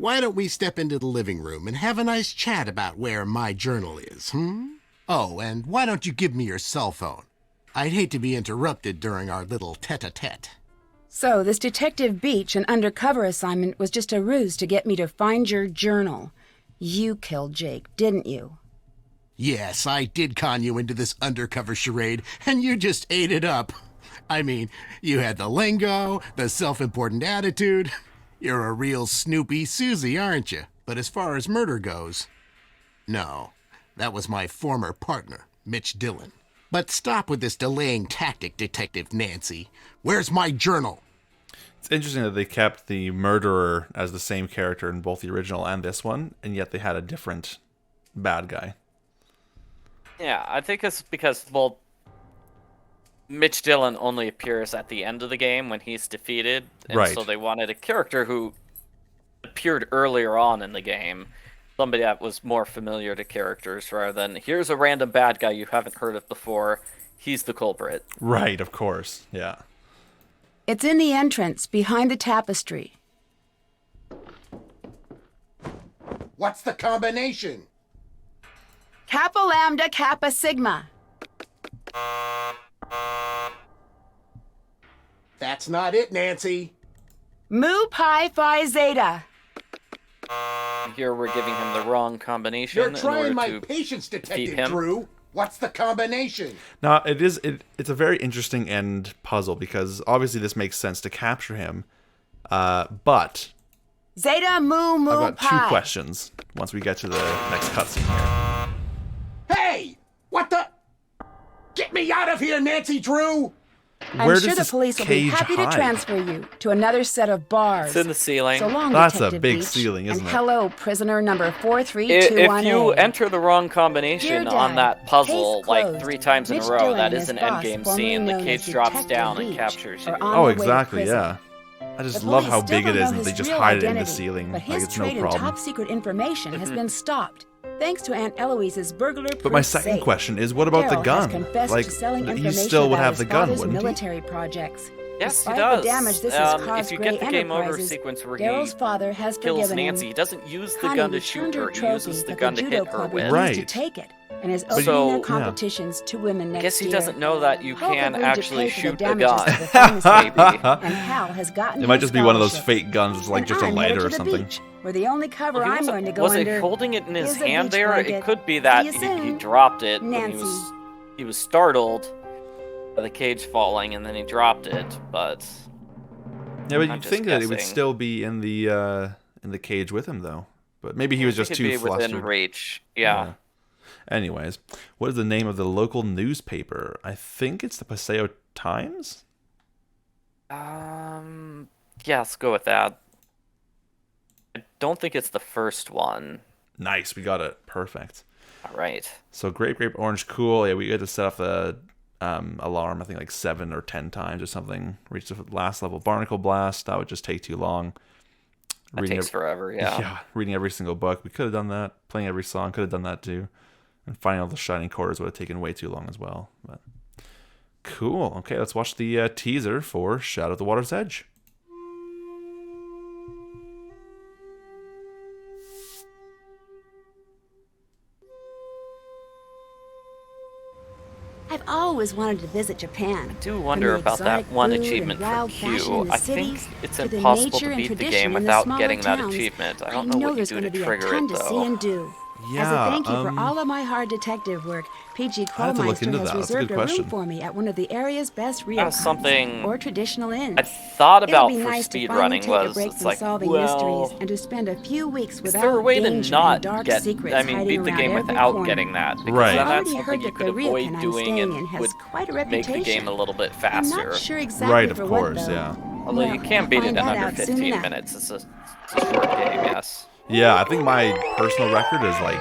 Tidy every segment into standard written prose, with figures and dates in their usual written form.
why don't we step into the living room and have a nice chat about where my journal is, Oh, and why don't you give me your cell phone? I'd hate to be interrupted during our little tete-a-tete. So, this Detective Beach and undercover assignment was just a ruse to get me to find your journal. You killed Jake, didn't you? Yes, I did con you into this undercover charade, and you just ate it up. I mean, you had the lingo, the self-important attitude. You're a real Snoopy Susie, aren't you? But as far as murder goes, no. That was my former partner, Mitch Dillon. But stop with this delaying tactic, Detective Nancy. Where's my journal? It's interesting that they kept the murderer as the same character in both the original and this one, and yet they had a different bad guy. Yeah, I think it's because, well, Mitch Dillon only appears at the end of the game when he's defeated, and right. So they wanted a character who appeared earlier on in the game, somebody that was more familiar to characters, rather than, here's a random bad guy you haven't heard of before, he's the culprit. Right, of course, yeah. It's in the entrance, behind the tapestry. What's the combination? Kappa Lambda Kappa Sigma. That's not it, Nancy. Mu Pi Phi Zeta. Here we're giving him the wrong combination. You're trying my to patience, defeat Detective him. Drew. What's the combination? Now, it's a very interesting end puzzle, because obviously this makes sense to capture him, but Zeta Mu Mu I've got Pi. two questions once we get to the next cutscene here. Hey! What the? Get me out of here, Nancy Drew! I'm Where sure does the this police will be cage happy to hide? transfer you to another set of bars. It's in the ceiling. So long, That's a Detective big Beach, ceiling, isn't and it? hello, prisoner number If 43218. you enter the wrong combination Dear on Dad, that puzzle case like closed. 3 times in Mitch a row, Dillon that and is his an boss, endgame formerly scene. The known cage as drops Detective down and Beach, captures you. are on Oh, their way to exactly, prison. yeah. I just The love police how still big it don't is know and his they just real hide it in the identity, ceiling. But Like, his it's no trade in problem. top secret information has been stopped, thanks to Aunt Eloise's burglar-proof But my second safe. question is, what about the Daryl has gun? confessed Like, to selling he information still would about have his the gun, father's wouldn't he? military projects. Yes, he Despite does. the damage this has If caused you Gray get the game over Enterprises, sequence where Daryl's he father has kills forgiven Nancy, him. he doesn't use the Connie gun to returned shoot her her. He trophy uses the that gun to judo hit her club with. refused Right. to take it, and is But opening their yeah. competitions to women next Guess he year. doesn't know that you Hope can agreed to actually pay for the shoot a damages gun. to the famous Maybe. and Hal has gotten It might his just be one of those scholarship. fake guns with, like, And just a I'm lighter headed or to the something. beach, where the only cover Well, he I'm was- going to go was under it holding it in his is a hand beach there? blanket. It could be that See you he soon, dropped it when Nancy. he was startled by the cage falling, and then he dropped it. But Yeah, but I'm you'd just think that it would guessing. still be in the cage with him, though. But maybe he was just it could too be within flustered. reach. Yeah. Anyways, what is the name of the local newspaper? I think it's the Paseo Times? Yeah, let's go with that. I don't think it's the first one. Nice, we got it. Perfect. All right. So grape, orange, cool. Yeah, we had to set off the alarm, I think like 7 or 10 times or something. Reach the last level. Barnacle Blast, that would just take too long. That takes forever, yeah. Yeah, reading every single book. We could have done that. Playing every song, could have done that too. And finding all the shining quarters would have taken way too long as well. But cool. Okay, let's watch the teaser for Shadow of the Water's Edge. I've always wanted to visit Japan. I do wonder about that one achievement for Q. I think it's impossible to beat the game without getting that achievement. I don't know what you do to trigger it, To see though. and do. Yeah, As a thank you for all of my hard detective work, PG I'll have to look Kohlmeister into has that. That's a good reserved a room question. for me at one of the area's best That was something ryokan or traditional inns. I thought It'll about be for nice to speed finally running take a was break it's from like, solving well, mysteries and to spend a few weeks is without there a way to danger not and dark get? secrets I mean, hiding beat the around game every without corner. getting that because Right. then I've that's already something heard you that could the avoid ryokan I'm doing staying and in has would quite a make the reputation. game a little bit I'm faster. not sure exactly Right, of for course, what, though. yeah. Although Well, you can I'll beat it find in that under out soon 15 enough. minutes. It's a short game, yes. Yeah, I think my personal record is like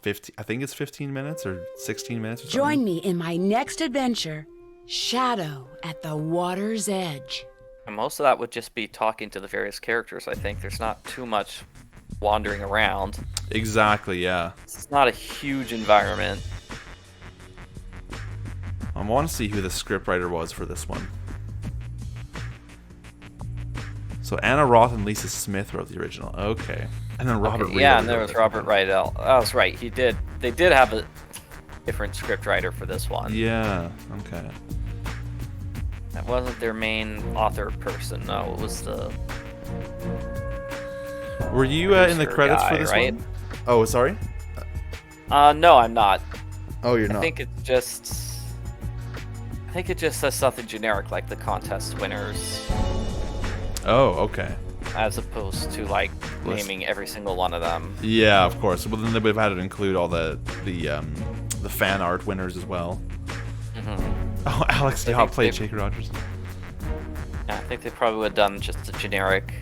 50. I think it's 15 minutes or 16 minutes or something. Join me in my next adventure, Shadow at the Water's Edge. And most of that would just be talking to the various characters, I think. There's not too much wandering around. Exactly, yeah. It's not a huge environment. I want to see who the scriptwriter was for this one. So Anna Roth and Lisa Smith wrote the original. Okay. And then Robert Reed. Yeah, and there was Robert Rydell. Oh, that's right. They did have a different script writer for this one. Yeah. Okay. That wasn't their main author person. No, it was the. Were you in the credits guy, for this right? one? Oh, sorry. No, I'm not. Oh, you're I not. think it just says something generic like the contest winners, Oh, okay. as opposed to like naming every single one of them. Yeah, of course. Well, then they would have had to include all the fan art winners as well. Oh, Alex Diop played Jake Rogers. Yeah, I think they probably would have done just a generic.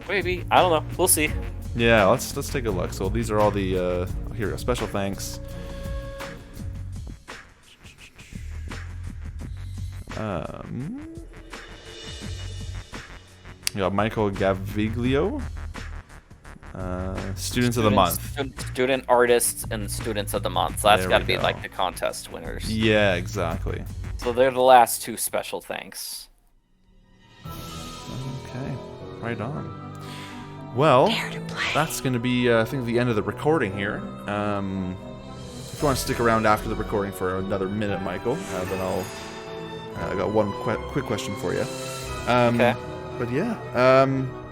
Maybe, I don't know. We'll see. Yeah, let's take a look. So these are all the here we go. Special thanks. We got Michael Gaviglio. Students of the month. Student artists and students of the month. So that's There got to we be go. like the contest winners. Yeah, exactly. So they're the last two special thanks. Okay, right on. Well, that's going to be, I think, the end of the recording here. If you want to stick around after the recording for another minute, Michael, then I got one quick question for you. Okay. But yeah,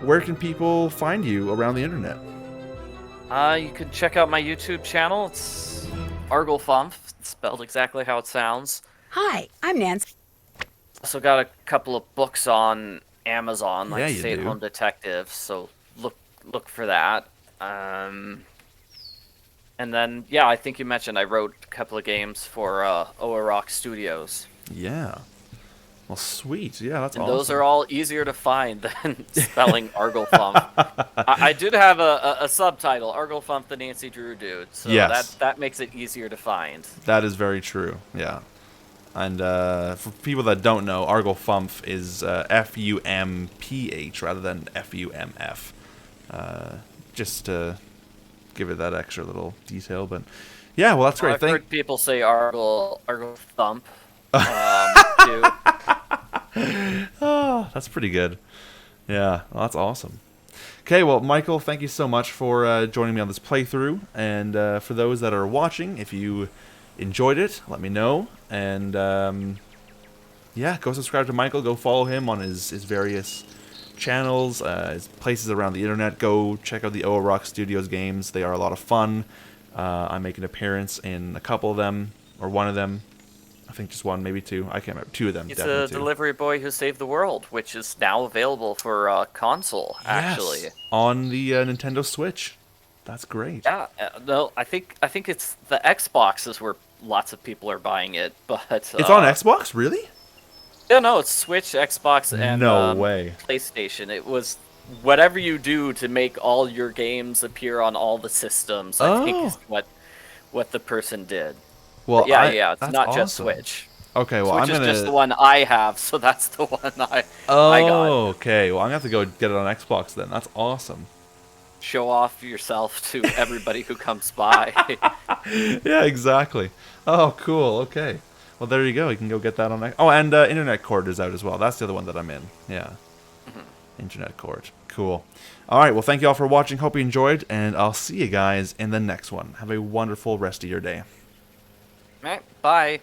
where can people find you around the internet? You can check out my YouTube channel. It's Arglefumph, spelled exactly how it sounds. Hi, I'm Nancy. Also got a couple of books on Amazon, like Yeah, you Stay at do. Home Detective. So look for that. And then yeah, I think you mentioned I wrote a couple of games for Oa Rock Studios. Yeah. Well, sweet. Yeah, that's And awesome. those are all easier to find than spelling Arglefumph. I did have a subtitle, Arglefumph the Nancy Drew Dude. So Yes. that makes it easier to find. That is very true. Yeah. And for people that don't know, Arglefumph is Fumph rather than Fumf. Just to give it that extra little detail, but yeah, well, that's great. I've heard people say Argle Thump too. Oh, that's pretty good. Yeah, well, that's awesome. Okay, well, Michael, thank you so much for joining me on this playthrough. And for those that are watching, if you enjoyed it, let me know. And yeah, go subscribe to Michael. Go follow him on his various channels, his places around the internet. Go check out the Oa Rock Studios games. They are a lot of fun. I make an appearance in a couple of them, or one of them. I think just one, maybe two. I can't remember. Two of them, He's definitely a two. delivery boy who saved the world, which is now available for console. Actually, Yes, on the Nintendo Switch. That's great. yeah. No, I think it's the Xbox is where lots of people are buying it, but It's on Xbox, really? Yeah, no, it's Switch, Xbox, and No way. PlayStation. It was whatever you do to make all your games appear on all the systems. I think is what the person did. Well, But yeah, it's that's not just awesome. Switch. Okay, well, Switch I'm gonna. is just the one I have, so that's the one I Oh, got. okay. Well, I'm gonna have to go get it on Xbox then. That's awesome. Show off yourself to everybody who comes by. Yeah, exactly. Oh, cool. Okay. Well, there you go. You can go get that on. Oh, and Internet Court is out as well. That's the other one that I'm in. Yeah. Internet Court. Cool. All right. Well, thank you all for watching. Hope you enjoyed, and I'll see you guys in the next one. Have a wonderful rest of your day. All right, bye.